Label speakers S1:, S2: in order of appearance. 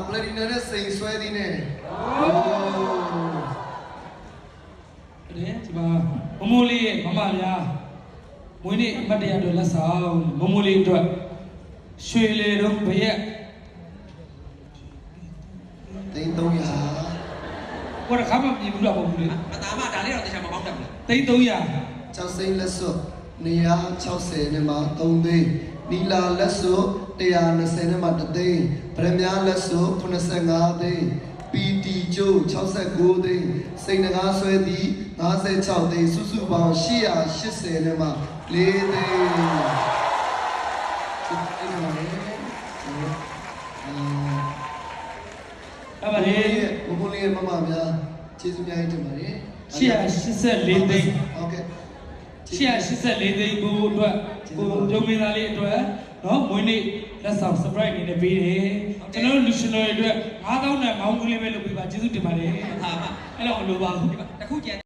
S1: ပလက်တီနမ်နဲ့စိန်ဆွဲသည်နဲ့
S2: တဲ့ဒီမှာမမိုးလေးရဲ့မမများမွေးနေ့အမတ်တရားတို့လက်ဆောင်မမိုးလေးအတွက်ရွှေလေတော့ဘရက်
S1: သိန်း300
S2: ကိုရခါမမြင်ဘူးလားမဟုတ်ဘူးလေ
S3: အသားမဒါလေးတော့တခြားမပေါက်တယ်ဘူး
S2: သိန်း300
S1: ကျောက်စိမ်းလက်စွပ်160နဲ့မှ3သိန်းနီလာလက်စွပ်120နဲ့မှ3သိန်းဗရမများလက်စွပ်85သိန်းပီတီကျိုး69သိန်းစိန်နဂါဆွဲသည်56သိန်းစုစုပေါင်း880နဲ့မှ4သိန်း
S2: အဲ့ပါလေ
S1: ဘုံဘုံလေးမမများကျေးဇူးများတင်ပါတယ်
S2: 884သိန်း
S1: ဟုတ်ကဲ့
S2: 884သိန်းကိုအတွက်ကိုပြုံးမင်းသားလေးအတွက်နော်မွေးနေ့လက်ဆောင် surprise အနေနဲ့ပေးတယ်ကျွန်တော်တို့လူရှင်တွေအတွက်9000နဲ့မောင်းကလေးပဲလုပ်ပေးပါကျေးဇူးတင်ပါတယ်
S3: ဟာ
S2: အဲ့တော့မလိုပါဘူး
S3: တခုကျန်